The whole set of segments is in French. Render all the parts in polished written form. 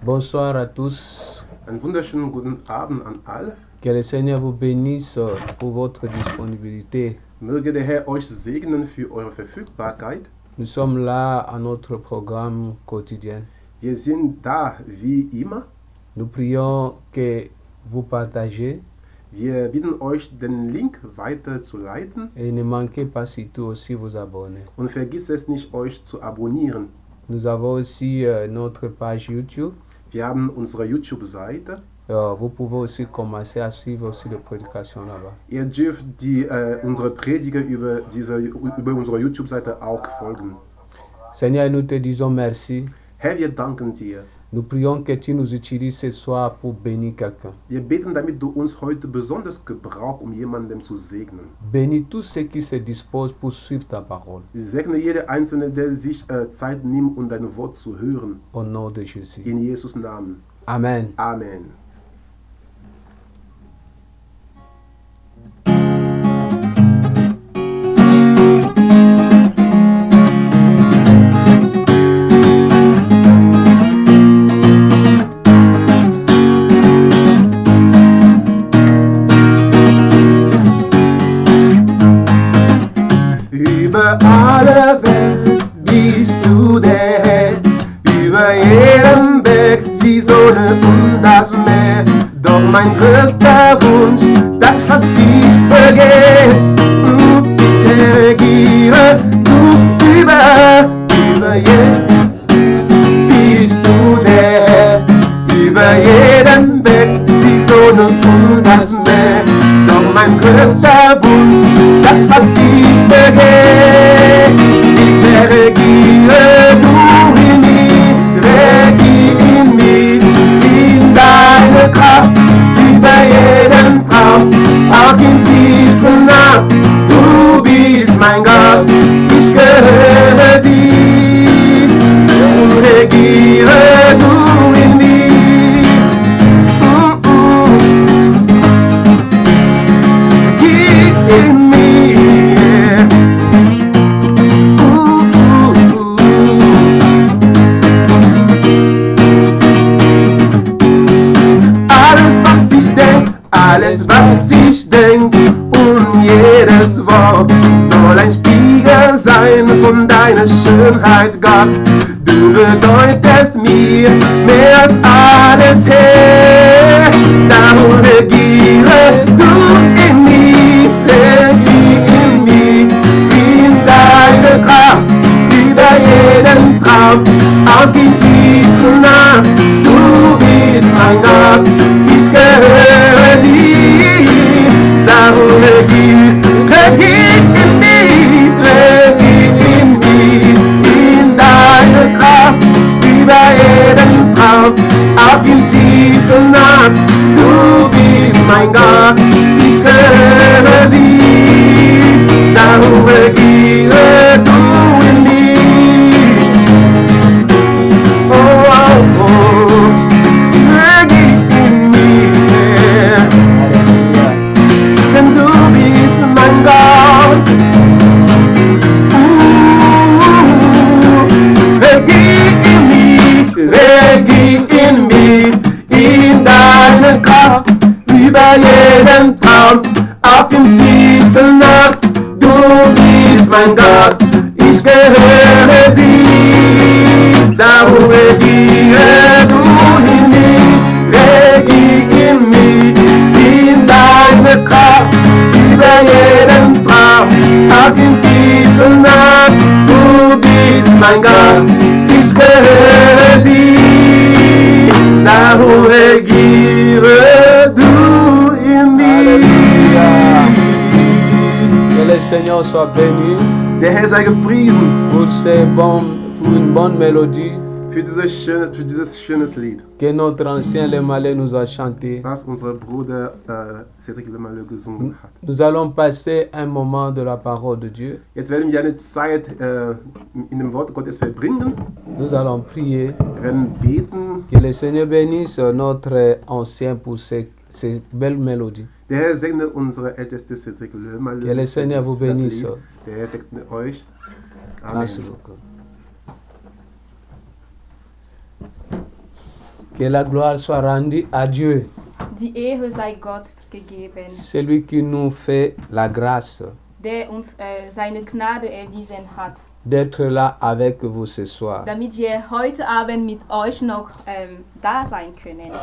Bonsoir à tous. Einen wunderschönen guten Abend an alle. Que le Seigneur vous bénisse pour votre disponibilité. Möge der Herr euch segnen für eure Verfügbarkeit. Nous sommes là à notre programme quotidien. Wir sind da wie immer. Nous prions que vous partagez Wir bitten euch, den Link weiterzuleiten et ne manquez pas surtout aussi vous abonner. und vergisst es nicht, euch zu abonnieren. Nous avons aussi notre page YouTube. Wir haben unsere YouTube-Seite. Vous pouvez aussi commencer à suivre aussi les prédications là-bas. Ihr dürft unsere Prediger über unsere YouTube-Seite auch folgen. Seigneur, nous te disons merci. Herr, wir danken dir. Nous prions que tu nous utilises ce soir pour bénir quelqu'un. Wir beten, damit du uns heute besonders gebrauchst, um jemandem zu segnen. Bénis tous ceux qui se disposent pour suivre ta parole. Segne jeder Einzelne, der sich Zeit nimmt, um dein Wort zu hören. Au nom de Jésus. In Jesus' Namen. Amen. Amen. Über alle Welt bist du der Herr, über jedem Berg die Sonne und das Meer. Doch mein größter Wunsch, das was ich vergehe, ich regiere du über jeden. Bist du der Herr, über jeden Berg die Sonne und das Meer. Doch mein größter Wunsch, das was ich vergehe, ich regiere du in mir, regiere in mir, in deine Kraft, über jeden Traum, auch im tiefsten Nacht. Du bist mein Gott, ich gehöre dir, und regiere du in mir. In mir. Alles was ich denk und jedes Wort soll ein Spiegel sein von deiner Schönheit, Gott. Du bedeutest mir mehr als alles, Herr. Darum regiere du in mir, regiere in mir, in deine Kraft, über jeden Traum, auf den tiefsten Nacht. Du bist mein Gott, ich gehöre dir. Darum regiere in mir, regiere in mir, in deine Kraft, über jeden Traum, auf den tiefsten Nacht. Du bist mein Gott, ich gehöre dir. Darum regiere du in mir. Oh, oh, oh. Regiere in mir. Denn du bist mein Gott. Regiere in mir, regiere in mir, in deine Kraft, über jeden Traum, auf dem tiefsten Nacht. Du bist mein Gott, ich gehöre dir. Darum regiere du in mir, regiere in mir, in deine Kraft, über jeden Traum, auf dem tiefsten Nacht. Du bist mein Gott, ich gehöre dir. Darum regiere du in mir. Que le Seigneur soit béni Der Herr sei gepriesen pour une bonne mélodie für dieses schönes Lied, que notre ancien Le Malais nous a chanté. was unser Bruder Cedric Lemaleux gesungen hat. Nous allons passer un moment de la parole de Dieu. Jetzt werden wir eine Zeit in dem Wort Gottes verbringen. Nous allons prier. Wir werden beten. Que le Seigneur bénisse notre ancien pour ces belles mélodies. Der Herr segne unsere älteste Cedric Lemaleux. Que le Seigneur vous Das bénisse. Lied. Der Herr segne euch. Amen. Merci beaucoup. Que la gloire soit rendue à Dieu, Die Ehre sei Gott gegeben, celui qui nous fait la grâce der uns seine Gnade erwiesen hat, d'être là avec vous ce soir. damit wir heute Abend mit euch noch da sein können.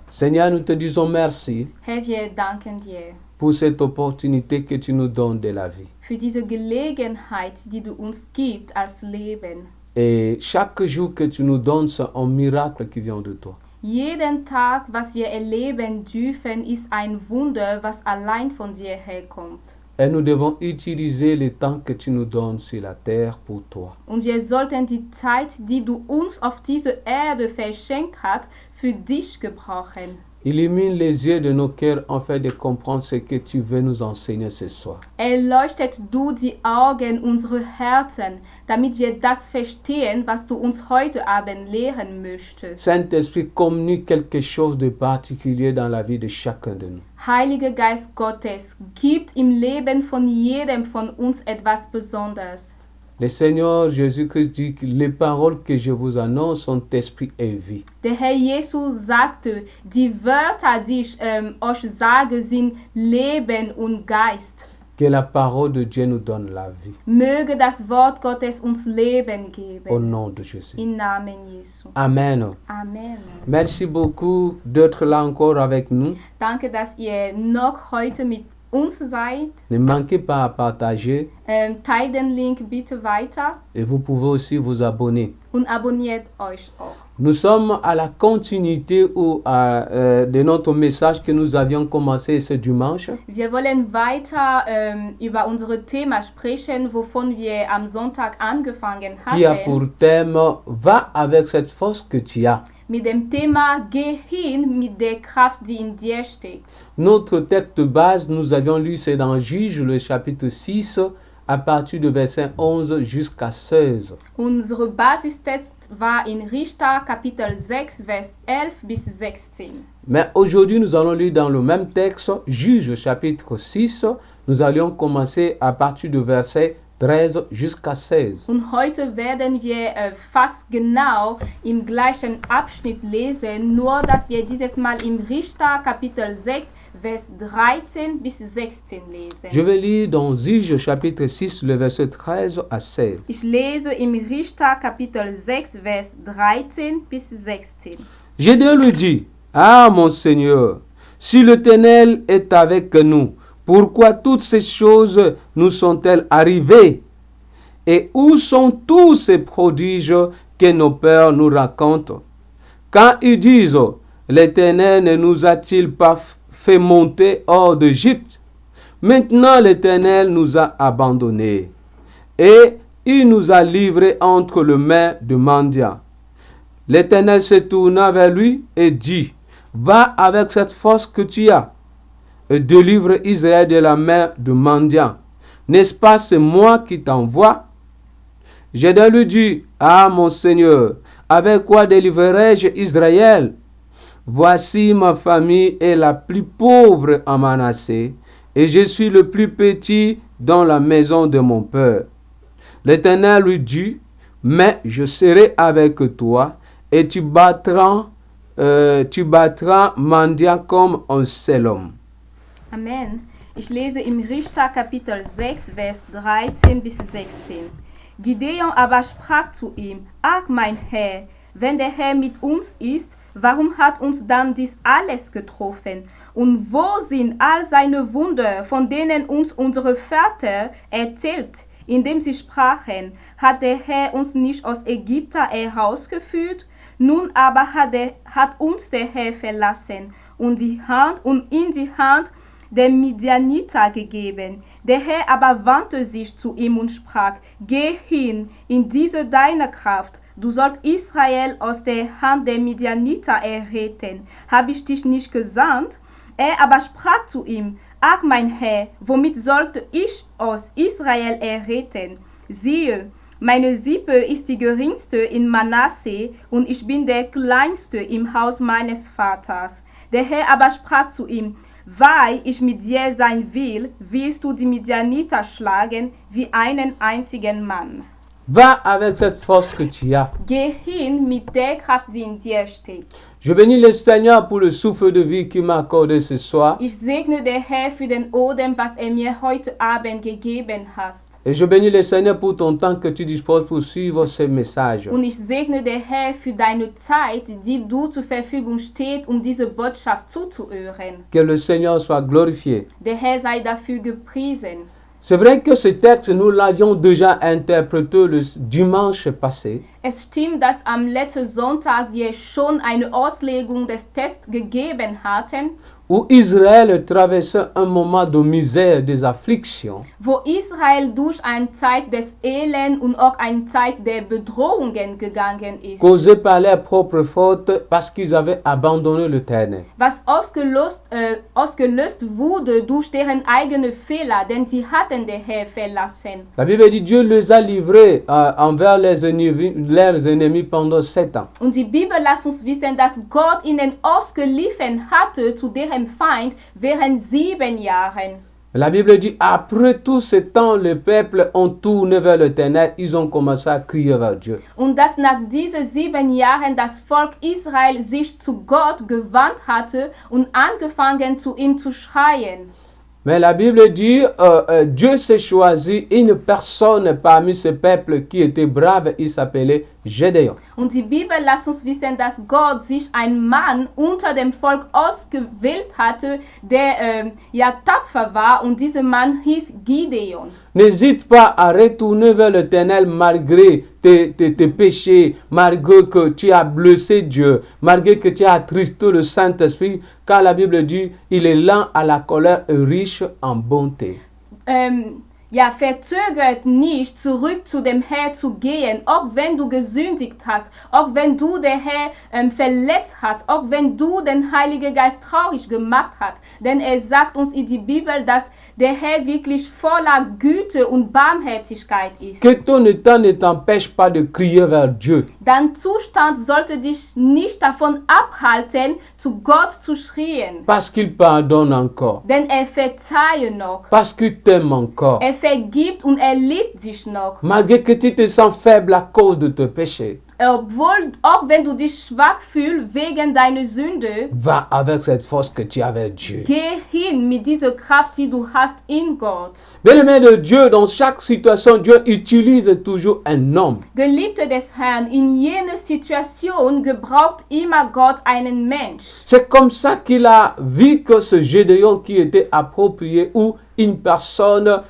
Seigneur, nous te disons merci Herr, wir danken dir pour cette opportunité que tu nous donnes de la vie. für diese Gelegenheit, die du uns gibst als Leben. Et chaque jour que tu nous donnes, c'est un miracle qui vient de toi. Jeden Tag, was wir erleben dürfen, ist ein Wunder, was allein von dir herkommt. Et nous devons utiliser le temps que tu nous donnes sur la terre pour toi. Und wir sollten die Zeit, die du uns auf diese Erde verschenkt hast, für dich gebrauchen. Illumine les yeux de nos cœurs afin de comprendre ce que tu veux nous enseigner ce soir. Erleuchtet du die Augen unserer Herzen, damit wir das verstehen, was du uns heute Abend lehren möchtest. Saint-Esprit, communique quelque chose de particulier dans la vie de chacun de nous. Heiliger Geist Gottes, gibt im Leben von jedem von uns etwas Besonderes. Le Seigneur Jésus-Christ dit que les paroles que je vous annonce sont esprit et vie. Der Herr Jesus sagte, die Wörter, die ich euch sage, sind Leben und Geist. Que la parole de Dieu nous donne la vie. Möge das Wort Gottes uns Leben geben. Au nom de Jésus. Im Namen Jesu. Amen. Amen. Merci beaucoup d'être là encore avec nous. Danke, dass ihr noch heute mit uns seid. Ne manquez pas à partager Teilt den Link bitte weiter et vous pouvez aussi vous abonner. und abonniert euch auch. Nous sommes à la continuité de notre message que nous avions commencé ce dimanche. Wir wollen weiter über unser Thema sprechen, wovon wir am Sonntag angefangen Qui a pour hatten. thème « Va avec cette force que tu as ». Mit dem Thema Geh hin mit der Kraft, die in dir steckt. Notre texte de base, nous avions lu, c'est dans Juge, le chapitre 6, à partir du verset 11 jusqu'à 16. Unsere Basistext war in Richter Kapitel 6, Vers 11 bis 16. Mais aujourd'hui, nous allons lire dans le même texte, Juge, chapitre 6. Nous allions commencer à partir du verset 13 jusqu'à 16. Und heute werden wir fast genau im gleichen Abschnitt lesen, nur dass wir dieses Mal im Richter Kapitel 6, Vers 13 bis 16 lesen. Je vais lire dans Juge, chapitre 6, le verset 13 à 16. Ich lese im Richter Kapitel 6, Vers 13 bis 16. Gédéon lui dit, « Ah, mon Seigneur, si l'Éternel est avec nous, pourquoi toutes ces choses nous sont-elles arrivées? Et où sont tous ces prodiges que nos pères nous racontent? Quand ils disent, l'Éternel ne nous a-t-il pas fait monter hors d'Égypte? Maintenant l'Éternel nous a abandonnés et il nous a livrés entre les mains de mendiants. L'Éternel se tourna vers lui et dit, va avec cette force que tu as et délivre Israël de la main de mendiants. N'est-ce pas, c'est moi qui t'envoie? Gédéon lui dit, ah mon Seigneur, avec quoi délivrerai-je Israël? Voici ma famille est la plus pauvre en Manassé, et je suis le plus petit dans la maison de mon père. L'Éternel lui dit, mais je serai avec toi, et tu battras mendiant comme un seul homme. Amen. Ich lese im Richter Kapitel 6, Vers 13 bis 16. Gideon aber sprach zu ihm, ach mein Herr, wenn der Herr mit uns ist, warum hat uns dann dies alles getroffen? Und wo sind all seine Wunder, von denen uns unsere Väter erzählt, indem sie sprachen, hat der Herr uns nicht aus Ägypten herausgeführt? Nun aber hat uns der Herr verlassen und in die Hand der Midianiter gegeben. Der Herr aber wandte sich zu ihm und sprach, geh hin in diese deine Kraft, du sollst Israel aus der Hand der Midianiter erretten. Habe ich dich nicht gesandt? Er aber sprach zu ihm, ach mein Herr, womit sollte ich aus Israel erretten? Siehe, meine Sippe ist die geringste in Manasse und ich bin der kleinste im Haus meines Vaters. Der Herr aber sprach zu ihm, weil ich mit dir sein will, wirst du die Midianiter schlagen wie einen einzigen Mann. Va avec cette force que tu as. Geh hin mit der Kraft, die in dir steht. Je bénis le Seigneur pour le souffle de vie qu'il m'a accordé ce soir. Ich segne der Herr für den Odem, was mir heute Abend gegeben hast. Et je bénis le Seigneur pour ton temps que tu disposes pour suivre ces messages. Und ich segne der Herr für deine Zeit, die du zur Verfügung steht, diese Botschaft zuzuhören. Que le Seigneur soit glorifié. Der Herr sei dafür gepriesen. C'est vrai que ce texte, nous l'avions déjà interprété le dimanche passé. Es stimmt, dass am letzten Sonntag wir schon eine Auslegung des Textes gegeben hatten, Où Israël traversait un moment de misère, des afflictions. wo Israel durch eine Zeit des Elends und auch eine Zeit der Bedrohungen gegangen ist, Causées par leurs propres fautes parce qu'ils avaient abandonné l'Éternel. was ausgelöst wurde durch deren eigene Fehler, denn sie hatten den Herrn verlassen. La Bible dit Dieu les a livrés envers leurs ennemis pendant 7 ans. Und die Bibel lässt uns wissen, dass Gott ihnen ausgeliefert hatte zu deren Feind während 7 Jahren. La Bible dit après tout ce temps, le peuple ont tourné vers l'Éternel, ils ont commencé à crier vers Dieu. Und dass nach diesen 7 Jahren das Volk Israel sich zu Gott gewandt hatte und angefangen zu ihm zu schreien. Mais la Bible dit Dieu s'est choisi une personne parmi ce peuple qui était brave, il s'appelait Gédéon. Und die Bibel lässt uns wissen, dass Gott sich einen Mann unter dem Volk ausgewählt hatte, der tapfer war, und dieser Mann hieß Gideon. N'hésite pas à retourner vers l'Éternel malgré tes péchés, malgré que tu as blessé Dieu, malgré que tu as attristé le Saint-Esprit, car la Bible dit il est lent à la colère et riche en bonté. Verzögert nicht, zurück zu dem Herrn zu gehen, auch wenn du gesündigt hast, auch wenn du den Herrn verletzt hast, auch wenn du den Heiligen Geist traurig gemacht hast. Denn sagt uns in die Bibel, dass der Herr wirklich voller Güte und Barmherzigkeit ist. Que ton état ne t'empêche pas de crier vers Dieu. Dein Zustand sollte dich nicht davon abhalten, zu Gott zu schreien. Parce qu'il pardonne encore. Denn verzeihe noch. Parce qu'il t'aime encore. Vergibt und liebt dich noch. Malgré que tu te sens faible à cause de tes péchés. Obwohl, auch wenn du dich schwach fühlst wegen deiner Sünde, va avec cette force que tu as avec Dieu. Geh hin mit dieser Kraft, die du hast in Gott. Bien-aimé de Dieu, dans chaque situation, Dieu utilise toujours un homme. Geliebte des Herrn, in jener Situation gebraucht immer Gott einen Mensch. C'est comme ça qu'il a vu que ce Gédéon qui était approprié ou une personne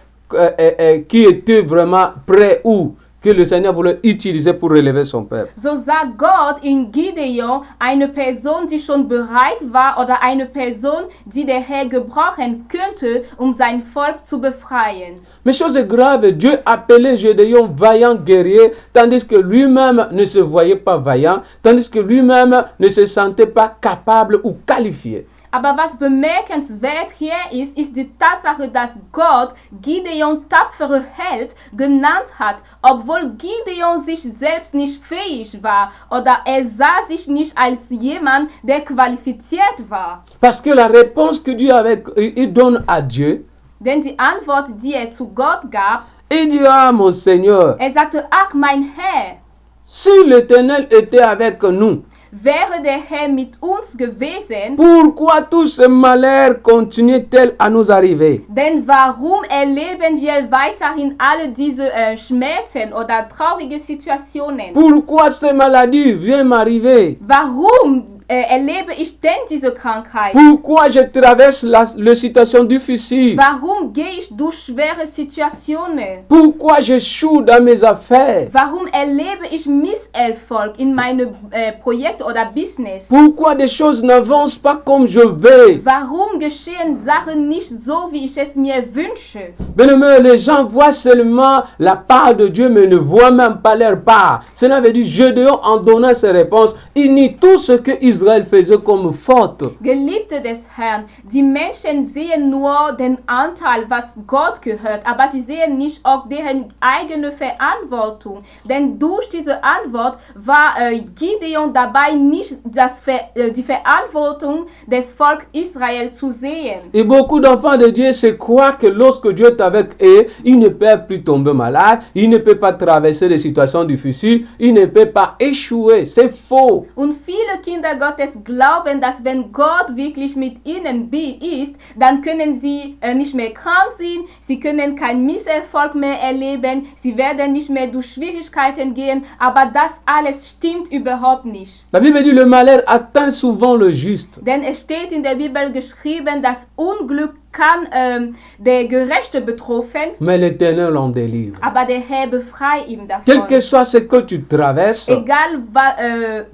qui était vraiment prêt ou que le Seigneur voulait utiliser pour relever son peuple. So sah Gott in Gideon eine Person, die schon bereit war, oder eine Person, die der Herr gebrauchen könnte, sein Volk zu befreien. Mais chose grave, Dieu appelait Gédéon vaillant guerrier, tandis que lui-même ne se voyait pas vaillant, tandis que lui-même ne se sentait pas capable ou qualifié. Aber was bemerkenswert hier ist die Tatsache, dass Gott Gideon tapfere Held genannt hat, obwohl Gideon sich selbst nicht fähig war oder sah sich nicht als jemand, der qualifiziert war. Parce que la réponse que Dieu il donne à Dieu, denn die Antwort, die zu Gott gab, il dit, ah mon Seigneur, sagte, ach mein Herr, si l'Éternel était avec nous, wäre der Herr mit uns gewesen, pourquoi tout ce malheur continue-t-il à nous arriver? Denn warum erleben wir weiterhin alle diese Schmerzen oder traurige Situationen? Pourquoi cette maladie vient m'arriver? Warum erlebe ich denn diese Krankheit? Pourquoi je traverse la situation difficile? Warum gehe ich durch schwere Situationen? Pourquoi j'échoue dans mes affaires? Warum erlebe ich Misserfolg in meinem Projekt oder Business? Pourquoi des choses n'avancent pas comme je veux? Warum geschehen Sachen nicht so, wie ich es mir wünsche? Bien-aimé, les gens voient seulement la part de Dieu, mais ne voient même pas leur part. Cela veut dire, Gédéon, en donnant ses réponses, il nie tout ce qu'ils Israël faisait comme faute. Geliebte des Herrn, die Menschen sehen nur den Anteil, was Gott gehört, aber sie sehen nicht auch deren eigene Verantwortung. Denn durch diese Antwort war Gideon dabei, nicht die Verantwortung des Volkes Israel zu sehen. Et beaucoup d'enfants de Dieu se croient que lorsque Dieu est avec eux, il ne peut plus tomber malade, il ne peut pas traverser des situations difficiles, il ne peut pas échouer. C'est faux. Und viele Kinder Gottes glauben, dass wenn Gott wirklich mit ihnen ist, dann können sie nicht mehr krank sein, sie können keinen Misserfolg mehr erleben, sie werden nicht mehr durch Schwierigkeiten gehen, aber das alles stimmt überhaupt nicht. La Bible dit le malheur atteint souvent le juste. Denn es steht in der Bibel geschrieben, das Unglück kann der Gerechte betroffen, Mais l'Éternel l'en délivre. aber der Herr befreit ihn Quel que davon. soit ce que tu traverses, Egal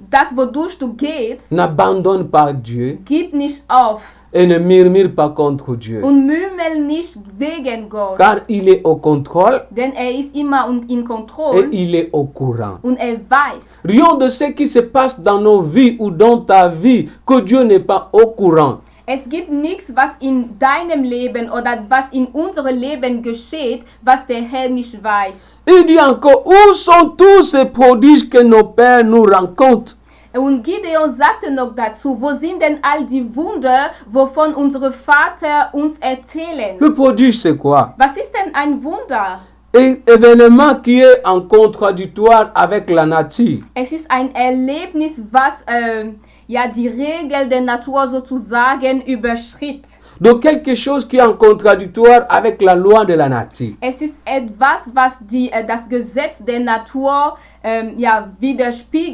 das, wodurch du gehst, n'abandonne pas Dieu gib nicht auf et ne murmure pas contre Dieu. und mümmel nicht wegen Gott. Car il est au contrôle Denn er ist immer in et Kontrolle il est au courant. und er weiß. Rien de ce qui se passe dans nos vies ou dans ta vie que Dieu n'est pas au courant. Es gibt nichts, was in deinem Leben oder was in unserem Leben geschieht, was der Herr nicht weiß. Il dit encore, où sont tous ces prodiges que nos pères nous rencontrent? Und Gideon sagte noch dazu, wo sind denn all die Wunder, wovon unsere Vater uns erzählen? Le prodige, c'est quoi? Was ist denn ein Wunder? Un événement qui est en contradictoire avec la nature. Es ist ein Erlebnis, was die Regel der Natur sozusagen überschritt. Donc quelque chose qui est en contradictoire avec la loi de la nature. Es ist etwas, was das Gesetz der Natur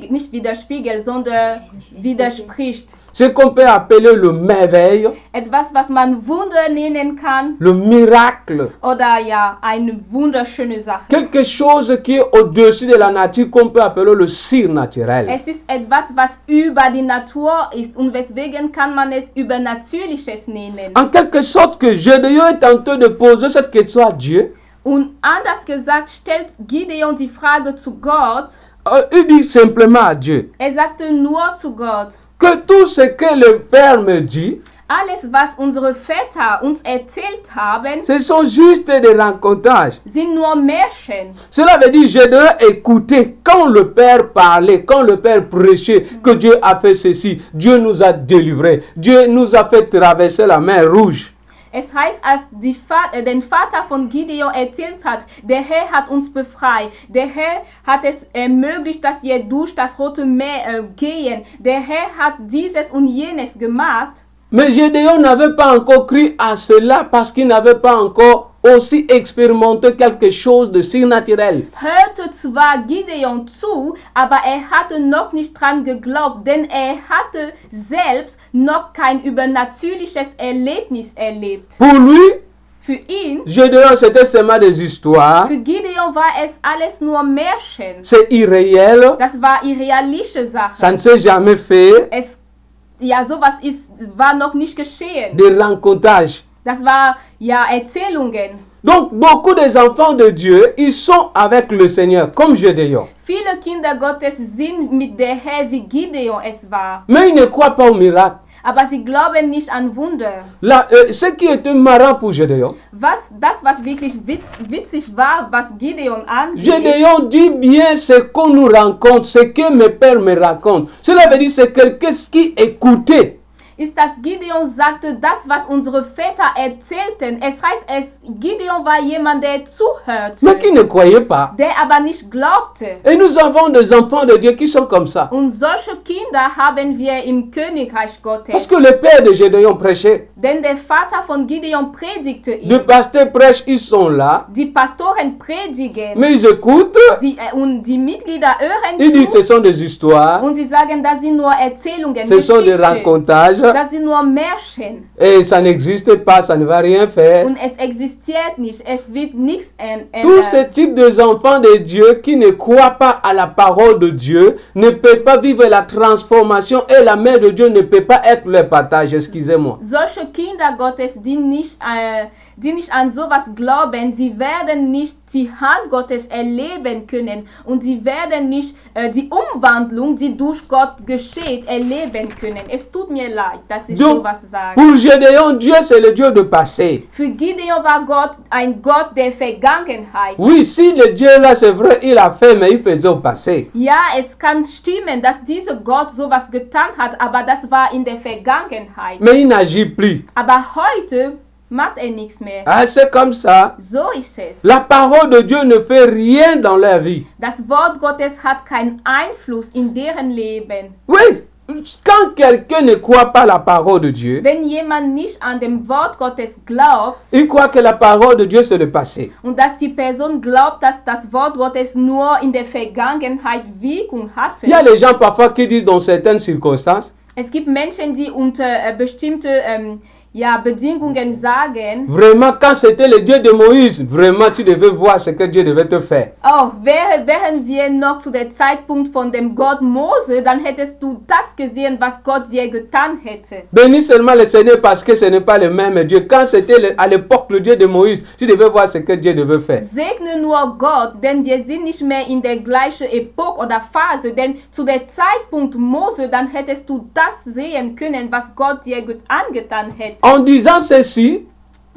nicht widerspiegelt, sondern widerspricht. Ce qu'on peut appeler le merveille, Etwas, was man Wunder nennen kann le miracle. oder eine wunderschöne Sache. Quelque chose qui est au-dessus de la nature qu'on peut appeler le surnaturel. Es ist etwas, was über die Natur ist und weswegen kann man es Übernatürliches nennen. En quelque sorte que Gédéon est en train de poser cette question à Dieu. Und anders gesagt stellt Gideon die Frage zu Gott. Il dit simplement à Dieu Er sagte nur zu Gott, que tout ce que le Père me dit, alles, was unsere Väter uns erzählt haben, ce sont juste des rencontrages. sind nur Märchen. Cela veut dire, je dois écouter quand le Père parlait, quand le Père prêchait, que Dieu a fait ceci, Dieu nous a délivrés, Dieu nous a fait traverser la mer Rouge. Es heißt, als den Vater von Gideon erzählt hat, der Herr hat uns befreit, der Herr hat es ermöglicht, dass wir durch das Rote Meer gehen, der Herr hat dieses und jenes gemacht. Mais Gédéon n'avait pas encore cru à cela parce qu'il n'avait pas encore aussi expérimenté quelque chose de surnaturel. Hörte zwar Gideon zu, aber er hatte noch nicht dran geglaubt, denn er hatte selbst noch kein übernatürliches Erlebnis erlebt. Pour lui, Für ihn, Gédéon, c'était seulement des histoires. für Gideon war es alles nur Märchen. C'est irréel. Das war irrealische Ça Sache. ne s'est jamais fait. Sowas war noch nicht geschehen. Des rencontrages. Das war Erzählungen. Donc, beaucoup des enfants de Dieu, ils sont avec le Seigneur, comme Gédéon. Viele Kinder Gottes sind mit der Herr, wie Gideon es war. Mais ils ne croient pas au miracle. Aber sie glauben nicht an Wunder. Là, ce qui était marrant pour Gédéon, Was wirklich witzig war, was Gideon angeht, Gédéon dit bien ce qu'on nous rencontre, ce que mes pères me racontent. Cela veut dire c'est quelqu'un qui écoutait. ist, dass Gideon sagte, das, was unsere Väter erzählten. Es heißt, Gideon war jemand, der zuhörte, Mais qui ne croyait pas. der aber nicht glaubte. Et nous avons des enfants de Dieu qui sont comme ça. Und solche Kinder haben wir im Königreich Gottes. Parce que le père de Gédéon prêchait. Denn der Vater von Gideon predigte ihn. Le pasteur prêche, ils sont là. Die Pastoren predigen. Mais ils écoutent. Und die Mitglieder hören Ils disent zu. ce sont des histoires. Und sie sagen, das sind nur Erzählungen, Ce sont des Geschichten. rencontrages. Das sind nur Märchen. Et ça n'existe pas, ça ne va rien faire. Und es existiert nicht. Es wird nichts Tous ces ändern. types d'enfants de Dieu qui ne croient pas à la parole de Dieu ne peuvent pas vivre la transformation et la main de Dieu ne peut pas être leur partage. Excusez-moi. Solche Kinder Gottes, die nicht an sowas glauben, sie werden nicht die Hand Gottes erleben können und sie werden nicht die Umwandlung, die durch Gott geschieht, erleben können. Es tut mir leid, dass ich Donc, sowas sage. pour Gédéon, Dieu c'est le Dieu de passé. Für Gideon war Gott ein Gott der Vergangenheit. Oui, si le Dieu là c'est vrai, il a fait, mais il faisait au passé. Ja, es kann stimmen, dass dieser Gott sowas getan hat, aber das war in der Vergangenheit. Mais il n'agit plus. Aber heute macht er nichts mehr. Ah, c'est comme ça. So ist es. La parole de Dieu ne fait rien dans leur vie. Das Wort Gottes hat keinen Einfluss in deren Leben. Oui, quand quelqu'un ne croit pas la parole de Dieu, Wenn jemand nicht an dem Wort Gottes glaubt il croit que la parole de Dieu c'est le passé. und dass die Person glaubt, dass das Wort Gottes nur in der Vergangenheit Wirkung hatte. Il y a les gens parfois qui disent dans certaines circonstances, Es gibt Menschen, die unter bestimmte Bedingungen sagen, vraiment quand c'était le Dieu de Moïse, vraiment tu devais voir ce que Dieu devait te faire. oh, wären wir noch zu der Zeitpunkt von dem Gott Mose, dann hättest du das gesehen, was Gott dir getan hätte. Bénis seulement le Seigneur parce que ce n'est pas le même Dieu. Quand c'était à l'époque le Dieu de Moïse, tu devais voir ce que Dieu devait faire. Segne nur Gott, denn wir sind nicht mehr in der gleichen Epoche oder Phase, denn zu der Zeitpunkt Mose, dann hättest du das sehen können, was Gott dir angetan hätte. En disant ceci,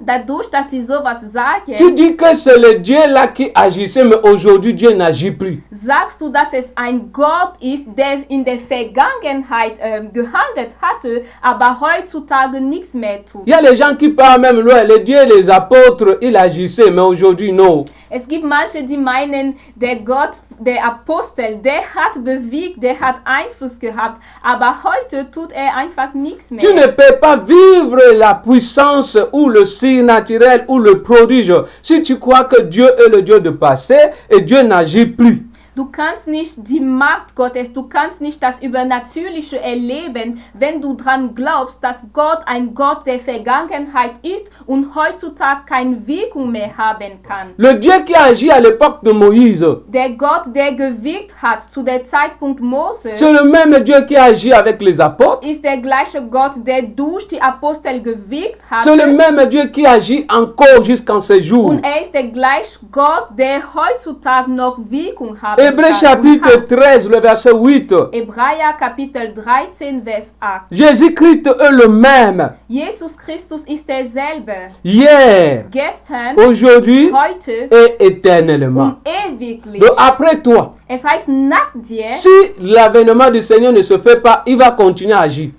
Dadurch, dass sie sowas sagen, tu dis que c'est le Dieu là qui agissait, mais aujourd'hui Dieu n'agit plus. sagst du, dass es ein Gott ist, der in der Vergangenheit gehandelt hatte, aber heutzutage nichts mehr tut. Il y a les gens qui parlent même loin, le Dieu les apôtres, il agissait, mais aujourd'hui non. Es gibt manche, die meinen, der Gott, der Apostel, der hat bewegt, der hat Einfluss gehabt, aber heute tut er einfach nichts mehr. Tu ne peux pas vivre la puissance ou le surnaturel ou le prodige si tu crois que Dieu est le Dieu de passé et Dieu n'agit plus. Du kannst nicht die Macht Gottes, du kannst nicht das Übernatürliche erleben, wenn du dran glaubst, dass Gott ein Gott der Vergangenheit ist und heutzutage keine Wirkung mehr haben kann. Le Dieu qui a agi à l'époque de Moïse, Der Gott, der gewirkt hat zu der Zeitpunkt Mose, c'est le même Dieu qui a agi avec les apôtres. ist der gleiche Gott, der durch die Apostel gewirkt hat. C'est le même Dieu qui agit encore jusqu'en ce jour. Und er ist der gleiche Gott, der heutzutage noch Wirkung hat. Hébreux chapitre 13, le verset 8. Hebräer Kapitel 13, Vers 8. Jésus-Christ est le même. Jesus Christus ist derselbe. Hier, Gestern, aujourd'hui heute et éternellement. und ewiglich. Donc après toi, Es heißt nach dir, si l'avènement du Seigneur ne se fait pas, il va continuer à agir.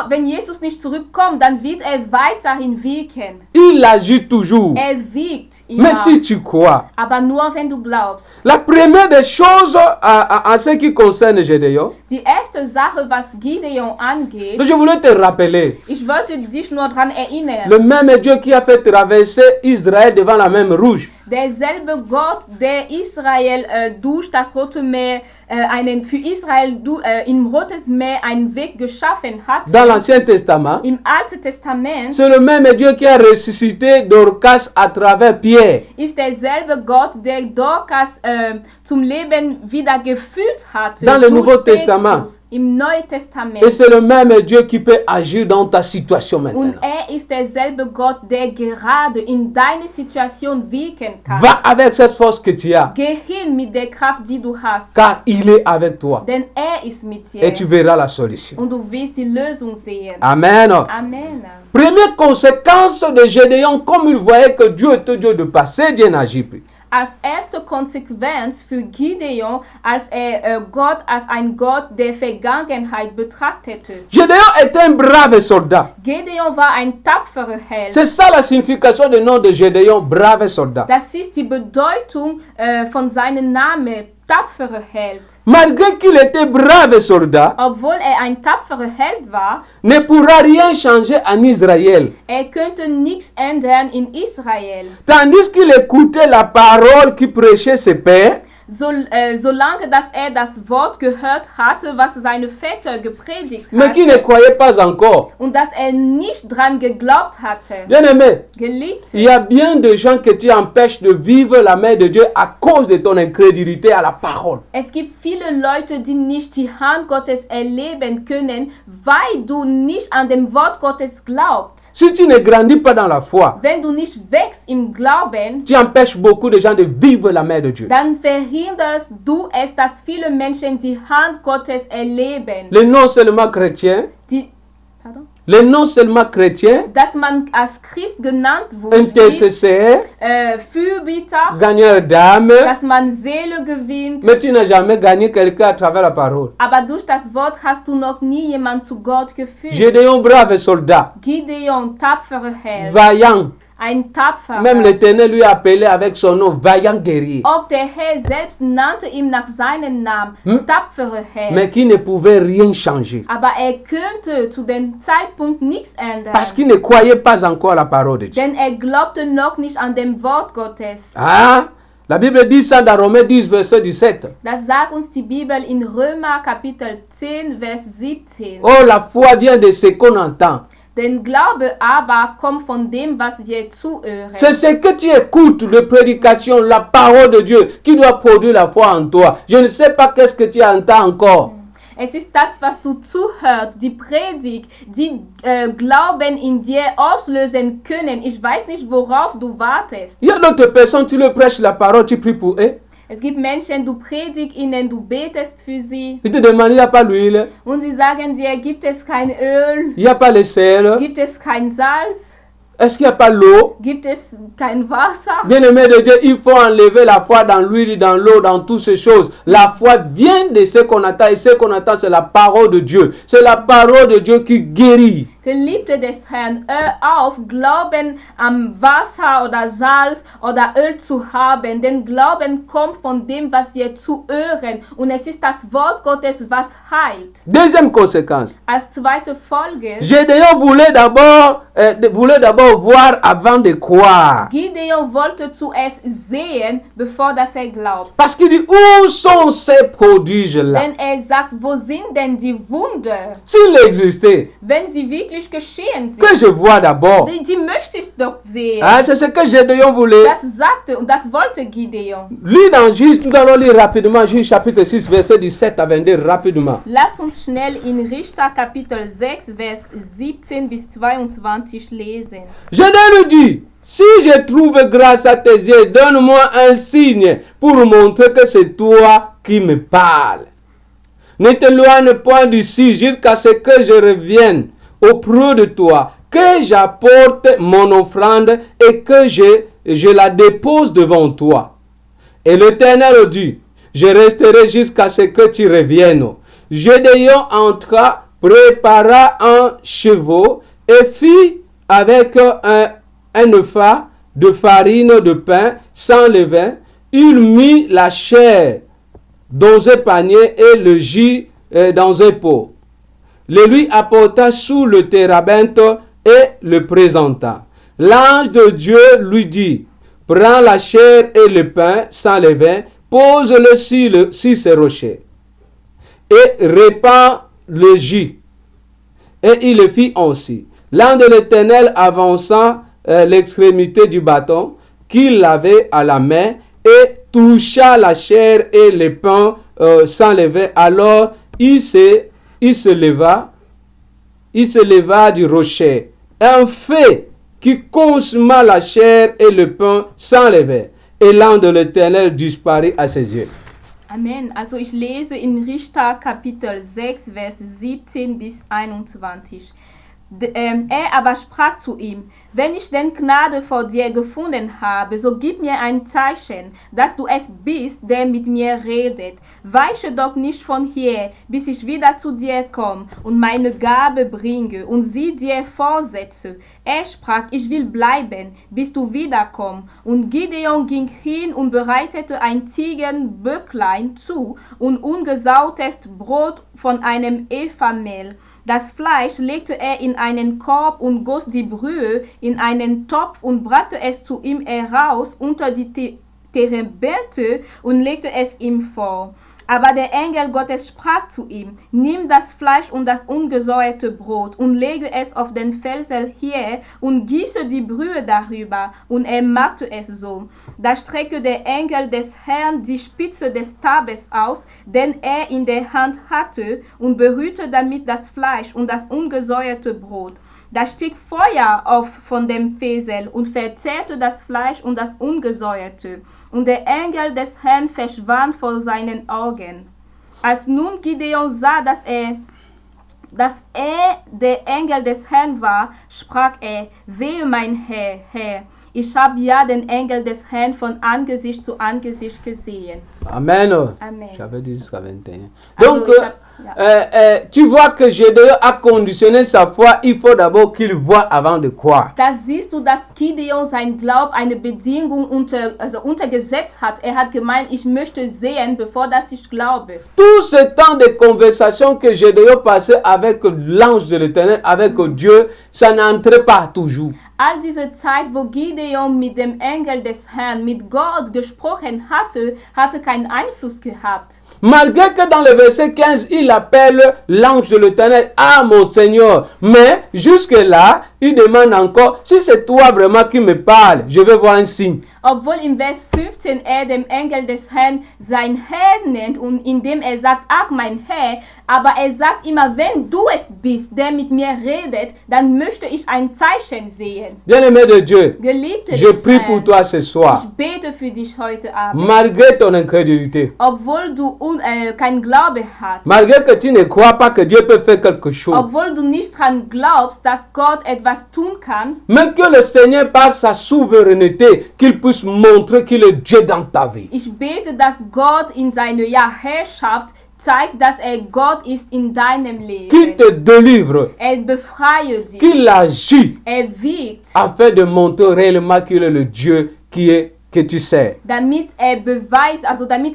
wenn Jesus nicht zurückkommt, dann wird er weiterhin wirken. Il agit toujours. Er wirkt immer. Mais si tu crois, Aber nur wenn du glaubst. la première des choses en ce qui concerne Gédéon, Die erste Sache, was Gideon angeht, je voulais te rappeler, ich wollte dich nur daran erinnern. le même Dieu qui a fait traverser Israël devant la mer Rouge. Derselbe Gott, der Israel durch das Rote Meer, für Israel im Rotes Meer einen Weg geschaffen hat, Dans l'Ancien Testament, im Alten Testament, c'est le même Dieu qui a ressuscité Dorcas à travers Pierre. ist derselbe Gott, der Dorcas zum Leben wieder geführt hat. Dans le durch Nouveau Petrus, Testament. Im Neuen Testament. Et c'est le même Dieu qui peut agir dans ta situation maintenant. Und er ist derselbe Gott, der gerade in deine Situation wirken kann. Va avec cette force que tu as, Geh hin mit der Kraft, die du hast. car il est avec toi. Denn er ist mit dir. Et tu verras la solution. Und du wirst die Lösung sehen. Amen. Amen. Première conséquence de Gédéon, comme il voyait que Dieu était Dieu de passé, Dieu n'agit plus. Als erste Konsequenz für Gideon, als er Gott als ein Gott der Vergangenheit betrachtete. Gédéon était un brave soldat. Gideon war ein tapferer Held. C'est ça la signification du nom de Gédéon, brave soldat. Das ist die Bedeutung von seinem Namen, tapferer Held. Malgré qu'il était brave soldat, Obwohl er ein tapferer Held war, ne pourra rien changer en Israël. er könnte nichts ändern in Israel. Tandis qu'il écoutait la parole qui prêchait ses pères, solange dass das Wort gehört hatte, was seine Väter gepredigt mais qui ne hatten, croyaient pas encore. und dass nicht dran geglaubt hatte. Bien-aimé, Geliebte, il y a bien de gens que tu empêches de vivre la main de Dieu à cause de ton incrédulité à la parole. es gibt viele Leute, die nicht die Hand Gottes erleben können, weil du nicht an dem Wort Gottes glaubst. Si tu ne grandis pas dans la foi, Wenn du nicht wächst im Glauben, tu empêches beaucoup de gens de vivre la main de Dieu. dann verhinderst du es, dass viele Menschen die Hand Gottes erleben. Les non seulement chrétiens, Pardon? les non seulement chrétiens, Dass man als Christ genannt wird, intercesseurs, Fürbitter, gagneurs d'âme, dass man Seele gewinnt. mais tu n'as jamais gagné quelqu'un à travers la parole. Aber durch das Wort hast du noch nie jemand zu Gott geführt. Gédéon, brave soldat, Gideon, tapfere Held, vaillant. ein Tapferer. Même l'Éternel lui a appelé avec son nom, vaillant guerrier. Ob der Herr selbst nannte ihn nach seinem Namen, tapfere Held. Mais qui ne pouvait rien changer. Aber könnte zu dem Zeitpunkt nichts ändern. Parce qu'il ne croyait pas encore à la parole de Dieu. Denn glaubte noch nicht an dem Wort Gottes. Ah, la Bible dit ça dans Romains 10, verset 17. Das sagt uns die Bibel in Römer Kapitel 10, Vers 17. Oh, la foi vient de ce qu'on entend. Den Glaube aber kommt von dem, was wir zuhören. C'est ce que tu écoutes, la prédication, la parole de Dieu, qui doit produire la foi en toi. Je ne sais pas qu'est-ce que tu entends encore. Es ist das, was du zuhörst, die Predigt, die Glauben in dir auslösen können. Ich weiß nicht, worauf du wartest. Il y a d'autres personnes, tu leur prêches la parole, tu pries pour eux. Es gibt Menschen, du predigst ihnen, du betest für sie. Ils te demandent, il n'y a pas l'huile, Und sie sagen dir, gibt es kein Öl? il n'y a pas le sel, Gibt es kein Salz? est-ce qu'il n'y a pas l'eau? Gibt es kein Wasser? Bien-aimé de Dieu, il faut enlever la foi dans l'huile, dans l'eau, dans toutes ces choses. La foi vient de ce qu'on attend, et ce qu'on attend, c'est la parole de Dieu. C'est la parole de Dieu qui guérit. Geliebte des Herrn, hör auf, Glauben am Wasser oder Salz oder Öl zu haben, denn Glauben kommt von dem, was wir zuhören, und es ist das Wort Gottes, was heilt. Deuxième conséquence. Als zweite Folge, Gédéon voulait d'abord voir avant de croire. Gideon wollte zuerst sehen, bevor dass glaubt. Parce qu'il dit, où sont ces prodiges-là? Denn sagt, wo sind denn die Wunder? S'il existait, Wenn sie wirklich geschehen sind, que je vois d'abord. die möchte ich doch sehen. Ah, c'est ce que Gédéon voulait. Das sagte und das wollte Gideon. Lui dans Juge, nous allons lire rapidement Juge chapitre 6, verset 17 à 22, rapidement. Lass uns schnell in Richter Kapitel 6, Vers 17 bis 22 lesen. Gédéon lui dit, si je trouve grâce à tes yeux, donne-moi un signe pour montrer que c'est toi qui me parles. Ne t'éloigne point d'ici jusqu'à ce que je revienne auprès de toi, que j'apporte mon offrande et que je la dépose devant toi. Et l'Éternel dit, je resterai jusqu'à ce que tu reviennes. Gédéon entra, prépara un chevau et fit avec un épha de farine de pain sans levain. Il mit la chair dans un panier et le jus dans un pot. Le lui apporta sous le térabinthe et le présenta. L'ange de Dieu lui dit, prends la chair et le pain sans levain, pose-le sur ce rocher et répand le jus. Et il le fit ainsi. L'ange de l'Éternel avança l'extrémité du bâton qu'il avait à la main et toucha la chair et le pain sans levain. Alors il se leva du rocher. Un feu qui consuma la chair et le pain sans levain. Et l'ange de l'Éternel disparut à ses yeux. Amen. Also ich lese in Richter Kapitel 6, Vers 17 bis 21. Er aber sprach zu ihm, wenn ich denn Gnade vor dir gefunden habe, so gib mir ein Zeichen, dass du es bist, der mit mir redet. Weiche doch nicht von hier, bis ich wieder zu dir komme und meine Gabe bringe und sie dir vorsetze. Er sprach, ich will bleiben, bis du wiederkommst. Und Gideon ging hin und bereitete ein Ziegenböcklein zu und ungesautes Brot von einem Ephamehl. Das Fleisch legte er in einen Korb und goss die Brühe in einen Topf und brachte es zu ihm heraus unter die terebinte und legte es ihm vor. Aber der Engel Gottes sprach zu ihm, nimm das Fleisch und das ungesäuerte Brot und lege es auf den Felsen hier und gieße die Brühe darüber. Und er machte es so. Da streckte der Engel des Herrn die Spitze des Stabes aus, den er in der Hand hatte, und berührte damit das Fleisch und das ungesäuerte Brot. Da stieg Feuer auf von dem Fesel und verzehrte das Fleisch und das Ungesäuerte. Und der Engel des Herrn verschwand vor seinen Augen. Als nun Gideon sah, dass er der Engel des Herrn war, sprach er, wehe mein Herr, ich habe ja den Engel des Herrn von Angesicht zu Angesicht gesehen. Amen. Amen. J'avais dit jusqu'à 21. Also, Donc, ich tu vois que Gédéon a conditionné sa foi. Il faut d'abord qu'il voie avant de croire. Da siehst du, dass Gideon sein Glaub eine Bedingung untergesetzt hat. Er hat gemeint, ich möchte sehen, bevor dass ich glaube. Tout ce temps de conversation que Gédéon passait avec l'ange de l'Éternel, avec Dieu, ça n'entrait pas toujours. All diese Zeit, wo Gideon mit dem Engel des Herrn, mit Gott gesprochen hatte keinen Einfluss gehabt. Malgré que dans le verset 15, il appelle l'ange de l'Éternel, ah mon Seigneur. Mais jusque-là, il demande encore, si c'est toi vraiment qui me parles, je veux voir un signe. Obwohl im Vers 15 er dem Engel des Herrn sein Herr nennt und indem er sagt, ach mein Herr, aber er sagt immer, wenn du es bist, der mit mir redet, dann möchte ich ein Zeichen sehen. Bien-aimé de Dieu, Geliebte je des prie Herrn, pour toi ce soir. ich bete für dich heute Abend. Malgré ton incrédulité, Obwohl du kein Glaube hast, malgré que tu ne crois pas que Dieu peut faire quelque chose, obwohl du nicht dran glaubst, dass Gott etwas tun kann, mais que le Seigneur par sa souveraineté, qu'il puisse montrer qu'il est Dieu dans ta vie. ich bete, dass Gott in seiner Herrschaft zeigt, dass er Gott ist in deinem Qu'il Leben. te délivre, Er befreie dich. qu'il agit Er wiegt, afin de montrer réellement qu'il est le Dieu que tu sais. damit er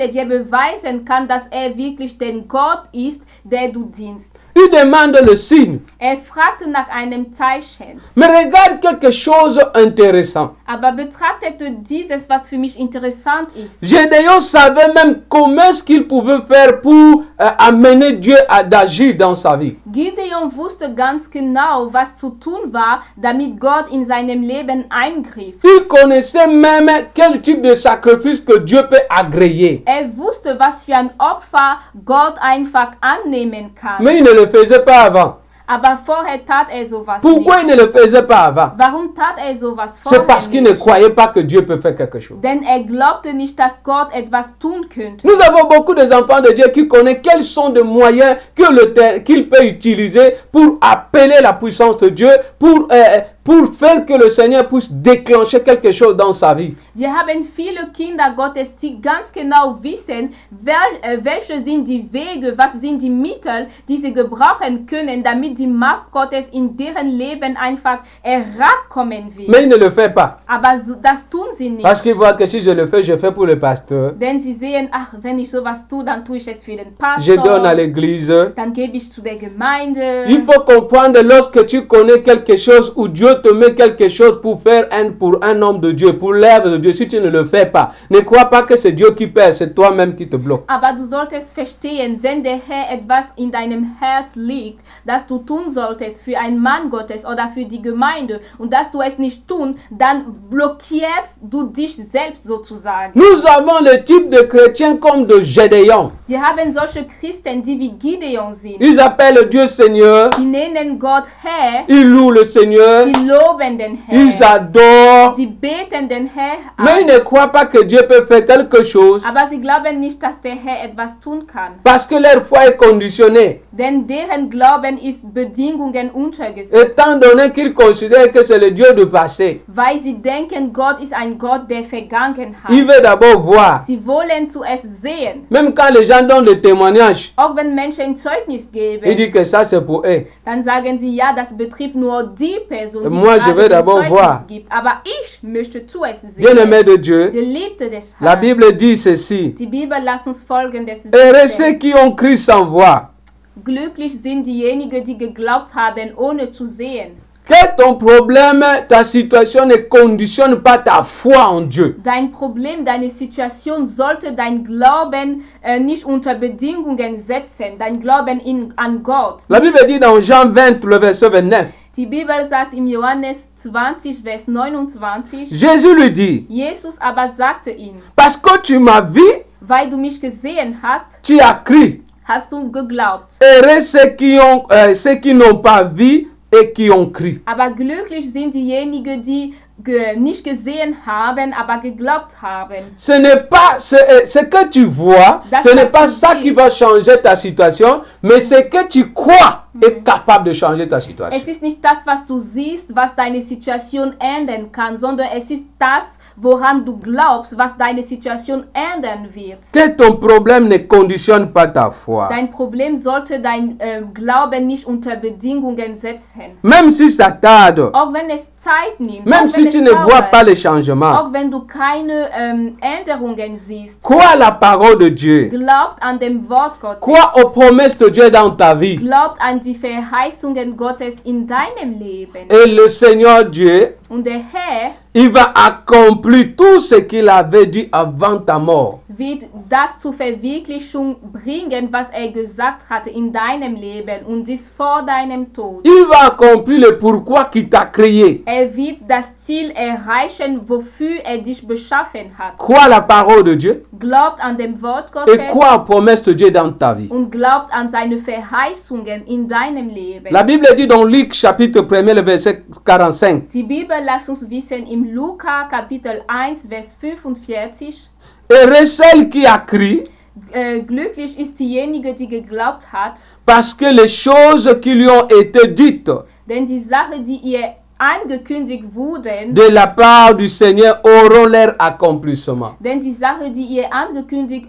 dir beweisen kann, dass er wirklich der Gott ist, der du dienst. Il demande le signe. Er fragte nach einem Zeichen. Mais regarde quelque chose d'intéressant. Aber betrachtete dieses, was für mich interessant ist. Gédéon savait même comment est-ce qu'il pouvait faire pour amener Dieu à d'agir dans sa vie. Gideon wusste ganz genau, was zu tun war, damit Gott in seinem Leben eingriff. Il connaissait même quel type de sacrifice que Dieu peut agréer. Er wusste, was für ein Opfer Gott einfach annehmen kann. Mais il ne le faisait pas avant. Aber vorher tat er sowas Pourquoi il nicht. ne le faisait pas avant? Warum tat er sowas C'est vorher parce qu'il ne nicht? croyait pas que Dieu peut faire quelque chose. Denn er glaubte nicht, dass Gott etwas tun könnte. Nous avons beaucoup d'enfants de Dieu qui connaissent quels sont les moyens qu'il peut utiliser pour appeler la puissance de Dieu, pour faire que le Seigneur puisse déclencher quelque chose dans sa vie. Wir haben viele Kinder Gottes, die ganz genau wissen, welche sind die Wege, was sind die Mittel, die sie gebrauchen können, damit die Macht Gottes in deren Leben einfach herabkommen wird. Mais il ne le fait pas. Aber das tun sie nicht. Parce qu'il voit que si je le fais, je fais pour le pasteur. Denn sie sehen, ach, wenn ich sowas tue, dann tue ich es für den Je donne à Pastor, l'église. dann gebe ich zu der Gemeinde. Il faut comprendre lorsque tu connais quelque chose ou Dieu te met quelque chose pour faire pour un homme de Dieu, pour l'œuvre de Dieu, si tu ne le fais pas, ne crois pas que c'est Dieu qui perd, c'est toi-même qui te bloque. Aber du solltest verstehen, wenn der Herr etwas in deinem Herz liegt, das du tun solltest für einen Mann Gottes oder für die Gemeinde und dass du es nicht tun, dann blockierst du dich selbst sozusagen. Nous avons le type de chrétiens comme de Gédéon. Wir haben solche Christen, die wie Gideon sind. Ils appellent Dieu Seigneur, Sie nennen Gott Herr, ils louent le Seigneur, sie loben den ils Herr, adorent, sie beten den Herr mais ils an, ne croient pas que Dieu peut faire quelque chose aber sie glauben nicht, dass der Herr etwas tun kann. parce que leur foi est conditionnée. Denn deren Glauben ist Bedingungen untergesetzt. Étant donné qu'ils considèrent que c'est le Dieu du passé, Weil sie denken, Gott ist ein Gott der Vergangenheit. ils veulent d'abord voir. Sie wollen zuerst sehen. Même quand les gens donnent des témoignages, Auch wenn Menschen Zeugnis ils geben, disent que ça c'est pour eux. dann sagen sie, ja, das betrifft nur die Person, die Moi, je gerade vais den d'abord Zeugnis voir. gibt. Aber ich möchte zuerst Bien-aimés sehen. de Dieu, Geliebte des la Herrn. Bible dit ceci. Die Bibel lässt uns Folgendes Heureux ceux wissen. qui ont cru sans voir, Glücklich sind diejenigen, die geglaubt haben, ohne zu sehen. Que ton problème, ta situation ne conditionne pas ta foi en Dieu. Dein Problem, deine Situation sollte dein Glauben nicht unter Bedingungen setzen. Dein Glauben an Gott. La Bible dit dans Jean 20, le verset 29, Die Bibel sagt im Johannes 20, Vers 29, Jésus lui dit, Jesus aber sagte ihm, parce que tu m'as vu, weil du mich gesehen hast, tu as cru. hast du geglaubt. Heureux ceux qui n'ont pas vu et qui ont cru. Aber glücklich sind diejenigen, die nicht gesehen haben, aber geglaubt haben. Ce n'est pas ce que tu vois, Das, ce n'est was pas du ça qui siehst. va changer ta situation, mais ce que tu crois est capable de changer ta situation. Es ist nicht das, was du siehst, was deine Situation ändern kann, sondern es ist das, woran du glaubst, was deine Situation ändern wird. Que ton problème ne conditionne pas ta foi. Dein Problem sollte dein Glauben nicht unter Bedingungen setzen. Même si ça tarde, Auch wenn es Zeit nimmt, même auch si wenn tu es ne vois dauert, pas les changements, auch wenn du keine Änderungen siehst, crois la parole de Dieu. glaubt an dem Wort Gottes. Crois aux promesses de Dieu dans ta vie. Glaubt an die Verheißungen Gottes in deinem Leben. Et le Seigneur Dieu, Und der Herr il va accomplir tout ce qu'il avait dit avant ta mort. wird das zur Verwirklichung bringen, was er gesagt hatte in deinem Leben und dies vor deinem Tod. Il va accomplir le pourquoi qui t'a créé. Er wird das Ziel erreichen, wofür er dich beschaffen hat. Crois la parole de Dieu Glaubt an dem Wort et Gottes crois aux promesses de Dieu dans ta vie. und glaubt an seine Verheißungen in deinem Leben. La Bible dit dans Luc chapitre 1, le verset 45. Die Bibel lässt uns wissen im Lukas Kapitel 1, Vers 45, Heureux celle qui a cru, glücklich ist diejenige, die geglaubt hat, parce que les choses qui lui ont été dites denn die Sache, die ihr angekündigt wurden, de la part du Seigneur auront leur accomplissement. denn die Sache, die ihr angekündigt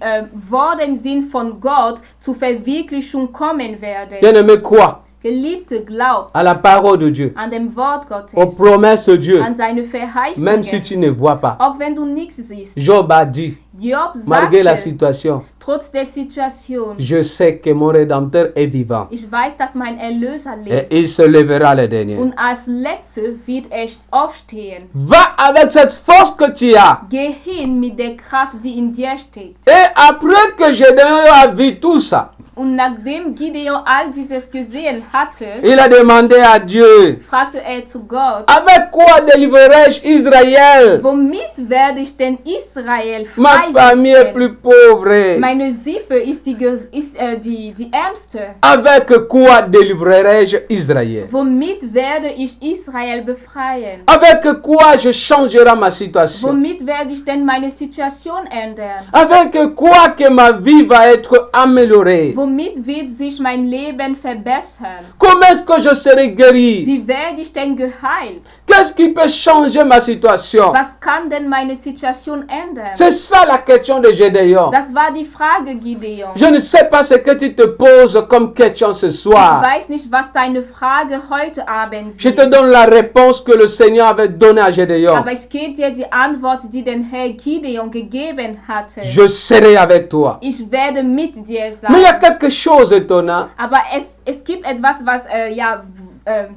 worden sind von Gott, zur Verwirklichung kommen werden. Bien-aimé, crois Geliebte, glaubt à la parole de Dieu, an dem Wort aux Gottes, promesses de Dieu, an seine même si Verheißungen, tu ne vois pas. auch wenn du nichts siehst. Job a dit, Job malgré la sagte, situation, trotz der Situation, je sais que mon Rédempteur est vivant ich weiß, dass mein Erlöser et lebt. il se lèvera le dernier. Und als Letzte wird er aufstehen. Va avec cette force que tu as. Geh hin mit der Kraft, die in dir steckt. Et après que Gédéon a vu tout ça, Und nachdem Gideon all dieses gesehen hatte, il a demandé à Dieu, fragte er zu Gott, avec quoi délivrerai-je Israël? womit werde ich denn Israel Ma famille est freisetzen? plus pauvre. Meine Sippe ist die ärmste. Avec quoi délivrerai-je Israël? Womit werde ich Israel befreien? Avec quoi je changerai ma situation? Womit werde ich denn meine Situation ändern? Avec quoi que ma vie va être améliorée? Womit wird sich mein Leben verbessern? Comment est-ce que je serai guéri? Wie werde ich denn geheilt? Qu'est-ce qui peut changer ma situation? Was kann denn meine Situation ändern? C'est ça la question de Gédéon. Das war die Frage, Gideon. Je ne sais pas ce que tu te poses comme question ce Ich soir. weiß nicht, was deine Frage heute Abend Je te ist. donne la réponse que le Seigneur avait donnée à Gédéon. Aber ich gebe dir die Antwort, die der Herr Gideon gegeben hatte. Je serai avec toi. Ich werde mit dir Mais il y a sein. quelque chose d'étonnant. Aber es gibt etwas, was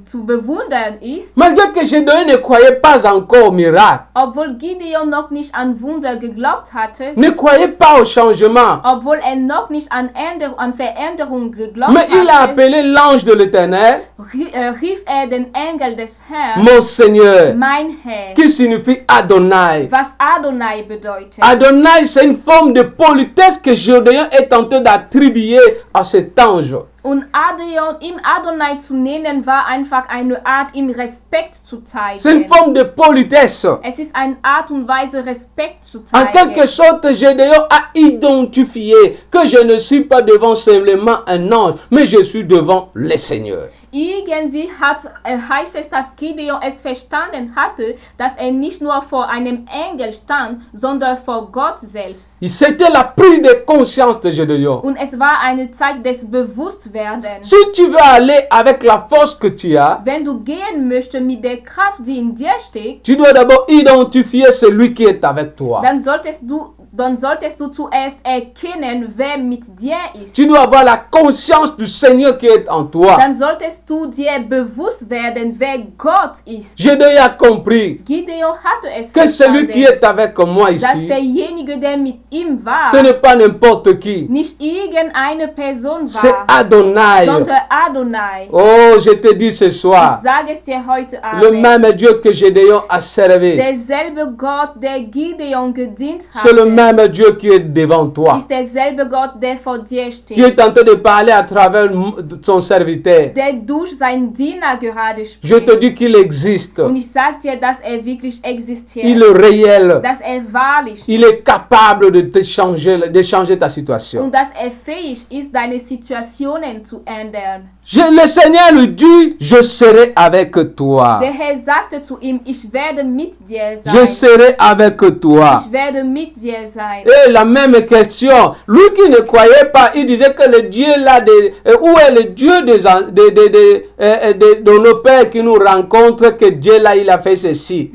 zu bewundern ist. Malgré que Gédéon ne croyait pas encore au miracle, Obwohl Gideon noch nicht an Wunder geglaubt hatte, ne croyait pas au changement, obwohl er noch nicht an Veränderung geglaubt mais il a hatte, appelé l'ange de l'Éternel, rief er den Engel des Herrn, mon Seigneur, mein Herr, qui signifie Adonai. was Adonai bedeutet. Adonai, c'est une forme de politesse que Gédéon est tenté d'attribuer à cet ange. Und ihm Adonai zu nennen, war einfach eine Art, ihm Respekt zu C'est une zeigen. forme de politesse. Es ist eine Art und Weise, Respekt zu En quelque zeigen. sorte, Gédéon a identifié que je ne suis pas devant simplement un ange, mais je suis devant le Seigneur. Irgendwie heißt es, dass Gideon es verstanden hatte, dass er nicht nur vor einem Engel stand, sondern vor Gott selbst. C'était la prise de conscience de Gédéon. Und es war eine Zeit des Bewusstwerdens. Si tu veux aller avec la force que tu as, Wenn du gehen möchtest mit der Kraft, die in dir steckt, tu dois d'abord identifier celui qui est avec toi. dann solltest du dann solltest du zuerst erkennen, wer mit dir ist. Tu dois avoir la conscience du Seigneur qui est en toi. Dann solltest du dir bewusst werden, wer Gott ist. Gédéon a compris Gideon hatte es que celui qui verstanden, est avec moi dass ici, derjenige, der mit ihm war, ce n'est pas n'importe qui, nicht irgendeine Person c'est war, Adonai. sondern Adonai. Oh, je te dis ce Ich soir, sage es dir heute le Abend. même Dieu que Gédéon a servi, Derselbe Gott, der Gideon gedient c'est le hatte, même Dieu qui est devant toi, ist derselbe Gott, der vor dir qui steht, est en train de parler à travers son serviteur. der durch seinen Diener gerade Je te spricht. dis qu'il existe. Und ich sage dir, dass er wirklich Il existiert, est réel. dass er wahrlich Il ist est capable de changer ta situation. und dass er fähig ist, deine Situationen zu ändern. Le Seigneur lui dit, je serai avec toi. Der Herr sagte zu ihm, ich werde mit dir Je sein. serai avec toi. Ich werde mit dir sein. Et la même question, lui qui ne croyait pas, il disait que le Dieu là, où est le Dieu de nos pères qui nous rencontre, que Dieu là, il a fait ceci.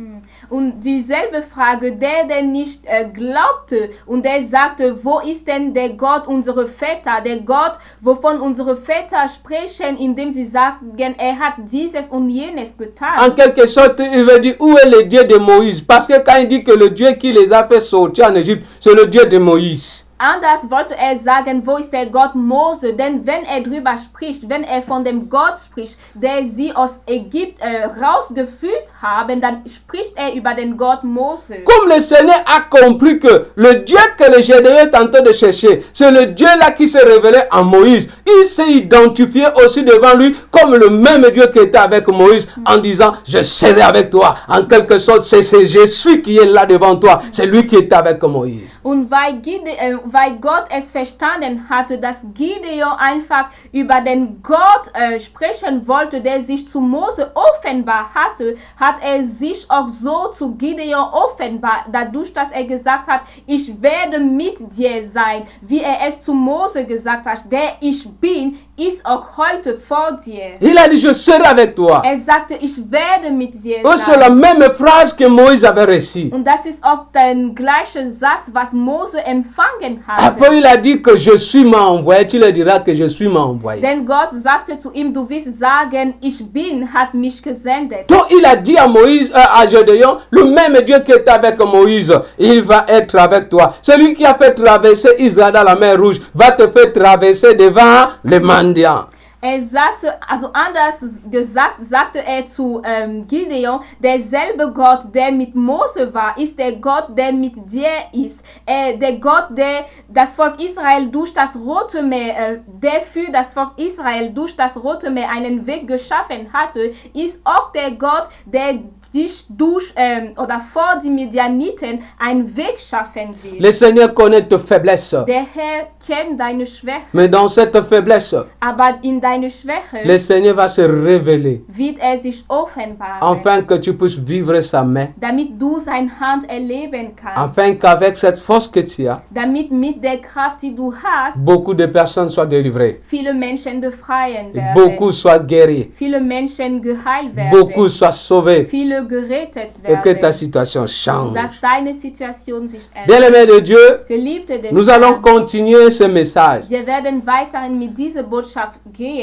Und dieselbe Frage, der nicht glaubte und der sagte, wo ist denn der Gott unserer Väter, der Gott, wovon unsere Väter sprechen, indem sie sagen, er hat dieses und jenes En getan. quelque sorte, il veut dire où est le Dieu de Moïse. Parce que quand il dit que le Dieu qui les a fait sortir en Égypte, c'est le Dieu de Moïse. Anders wollte er sagen, wo ist der Gott Mose? Denn wenn er drüber spricht, wenn er von dem Gott spricht, der sie aus Ägypten rausgeführt haben, dann spricht er über den Gott Mose. Comme le Seigneur a compris que le Dieu que le Gédéon est en train de chercher, c'est le Dieu là qui s'est révélé en Moïse. Il s'est identifié aussi devant lui comme le même Dieu qui était avec Moïse en disant, je serai avec toi. En quelque sorte, c'est Jésus qui est là devant toi. C'est lui qui est avec Moïse. Und weil Gott es verstanden hatte, dass Gideon einfach über den Gott sprechen wollte, der sich zu Mose offenbar hatte, hat er sich auch so zu Gideon offenbar, dadurch, dass er gesagt hat, ich werde mit dir sein, wie er es zu Mose gesagt hat, der ich bin, ist auch heute vor dir. Il a dit, je serai avec toi. Er sagte, ich werde mit dir Oh, c'est la sein. même phrase que Moïse avait reçue. Und das ist auch der gleiche Satz, was Mose empfangen hatte. Après, il a dit que je suis m'a envoyé. Tu le diras que je suis m'a envoyé. Denn Gott sagte zu ihm, du wirst sagen, ich bin, hat mich gesendet. Donc il a dit à Moïse, à Gédéon, le même Dieu qui est avec Moïse, il va être avec toi. Celui qui a fait traverser Israël dans la mer Rouge va te faire traverser devant les mendiants. Er sagte, also anders gesagt, sagte er zu Gideon, derselbe Gott, der mit Mose war, ist der Gott, der mit dir ist. Der Gott, der das Volk Israel durch das Rote Meer, der für das Volk Israel durch das Rote Meer einen Weg geschaffen hatte, ist auch der Gott, der dich durch oder vor die Midianiten einen Weg schaffen will. Le Seigneur connaît tes faiblesses. Der Herr kennt deine Schwäche, Mais dans cette faiblesse, aber in deine Schwäche le Seigneur va se révéler wird er sich offenbaren, afin que tu puisses vivre sa main. damit du seine Hand erleben kannst, Afin qu'avec cette force que tu as, damit mit der Kraft, die du hast, beaucoup de personnes soient délivrées. viele Menschen befreien werden, Beaucoup soient guéris. viele Menschen geheilt werden, Beaucoup soient sauvés. viele gerettet Et que ta werden, situation change. dass deine Situation sich ändert. Bien-aimés de Dieu, Geliebte des nous allons Herrn, continuer ce message. wir werden weiterhin mit dieser Botschaft gehen.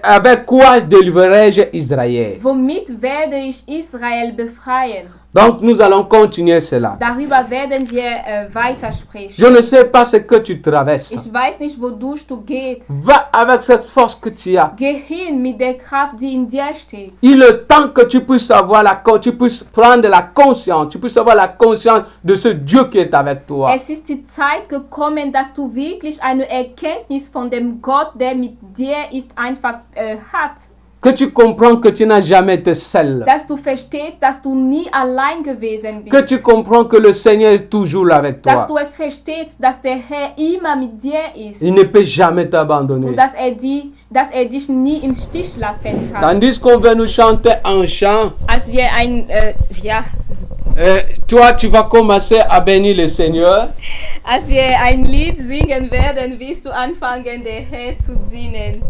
Avec quoi délivrerai-je Israël? Womit werde ich Israel befreien? Donc nous allons continuer cela. Darüber werden wir weitersprechen. Je ne sais pas ce que tu traverses. Ich weiß nicht, wodurch du gehst. Va avec cette force que tu as. Geh hin mit der Kraft, die in dir steht. Il est temps que tu puisses avoir tu puisses prendre la conscience, tu puisses avoir la conscience de ce Dieu qui est avec toi. Es ist die Zeit gekommen, dass du wirklich eine Erkenntnis von dem Gott, der mit dir ist, einfach hat. Que tu comprends que tu n'as jamais été seul. Dass du verstehst, dass du nie allein gewesen Que bist. tu comprends que le Seigneur est toujours là avec Dass toi. du es verstehst, dass der Herr immer mit dir ist. Il ne peut jamais t'abandonner. Und dass er dich nie im Stich lassen kann. Tandis qu'on va nous chanter un chant, Als wir toi tu vas commencer à bénir le Seigneur. als wir ein Lied singen werden, wirst du anfangen, der Herr zu dienen.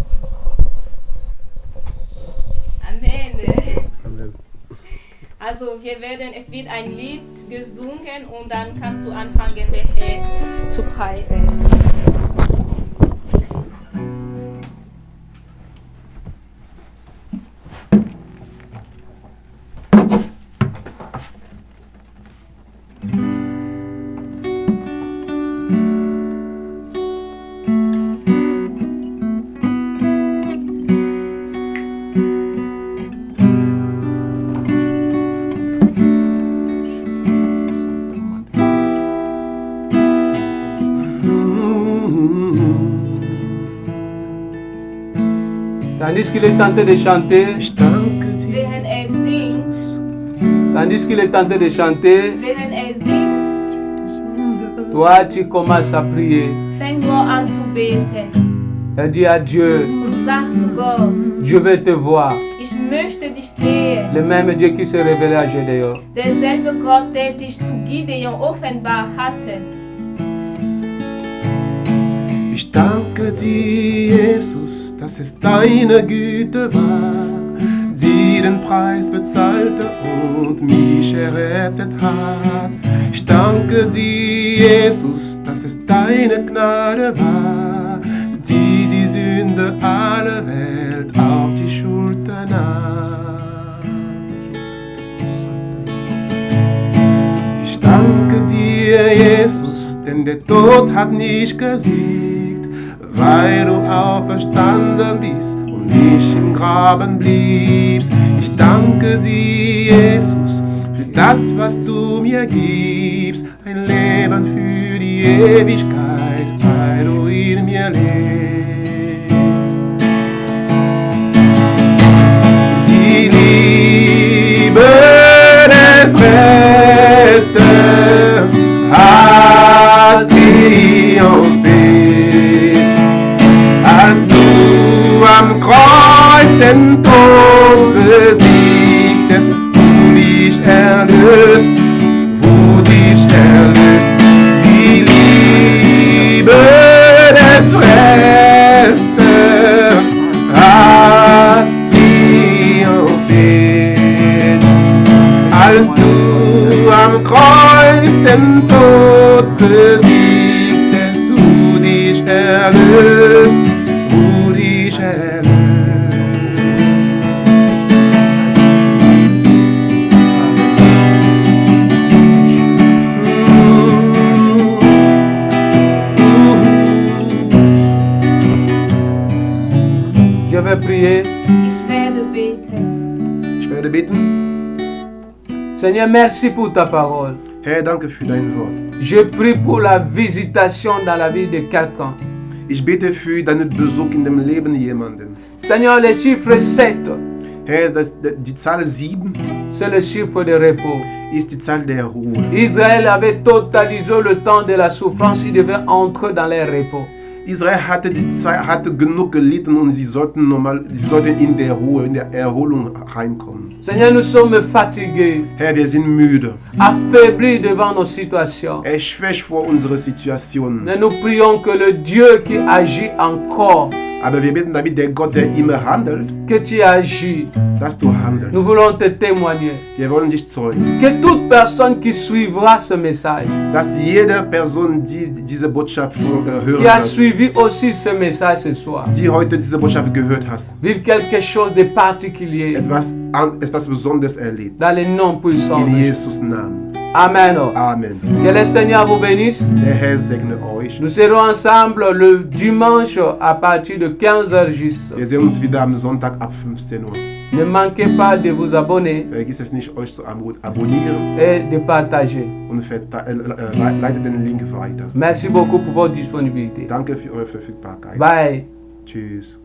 Amen. Amen. Also es wird ein Lied gesungen und dann kannst du anfangen, den Herrn zu preisen. Tandis qu'il est tenté de chanter, Ich danke dir, Während singt, tandis qu'il est tenté de chanter, während singt, toi tu commences à prier. fang nur an zu beten Et dis à Dieu, und sag zu Gott, je veux te voir. ich möchte dich sehen. Le même Dieu qui s'est révélé à Gédéon. Derselbe Gott, der sich zu Gideon offenbar hatte. Ich danke dir, Jesus, dass es deine Güte war, die den Preis bezahlte und mich errettet hat. Ich danke dir, Jesus, dass es deine Gnade war, die die Sünde aller Welt auf die Schulter nahm. Ich danke dir, Jesus, denn der Tod hat nicht gesiegt, weil du auferstanden bist und nicht im Graben bliebst. Ich danke dir, Jesus, für das, was du mir gibst, ein Leben für die Ewigkeit, weil du in mir lebst. Die Liebe des Retters hat triumphiert, als du am Kreuz den Tod besiegtest, du dich erlöst, wo dich erlöst. Die Liebe des Retters hat triumphiert, als du am Kreuz den Tod besiegtest, du dich erlöst, du dich erlöst. Je vais prier. Ich werde beten. Ich werde beten. Seigneur, merci pour ta parole. Herr, danke für dein Wort. Je prie pour la visitation dans la vie de quelqu'un. Ich bete für deinen Besuch in dem Leben jemanden. Seigneur, le chiffre 7, Herr, die Zahl 7 c'est le chiffre de repos. ist die Zahl der Ruhe. Israël avait totalisé le temps de la souffrance, il devait entrer dans les repos. Israel hatte genug gelitten und sie sollten in der Ruhe, in der Erholung reinkommen. Seigneur, nous sommes fatigués, Herr, wir sind müde, affaiblis devant nos situations. erschwächt vor unserer Situation. Mais nous prions que le Dieu qui agit encore, Aber wir beten damit, der Gott, der immer handelt, que tu agis. dass du handelst. Nous voulons te témoigner. Wir wollen dich zeugen, Que toute personne qui suivra ce message, dass jede Person, die diese Botschaft hören qui a hat, suivi aussi ce message ce soir, die heute diese Botschaft gehört hast, vive quelque chose de particulier etwas Besonderes erlebt. dans le nom puissant. In de Jésus. Jesus Namen. Amen. Amen. Que le Seigneur vous bénisse. Der Herr segne euch. Nous serons ensemble le dimanche à partir de 15h juste. Wir sehen uns wieder am Sonntag ab 15 Uhr. Ne manquez pas de vous abonner Vergiss es nicht, euch zu abonnieren et de partager. und leitet den Link weiter. Merci beaucoup pour votre disponibilité. Danke für eure Verfügbarkeit. Bye. Tschüss.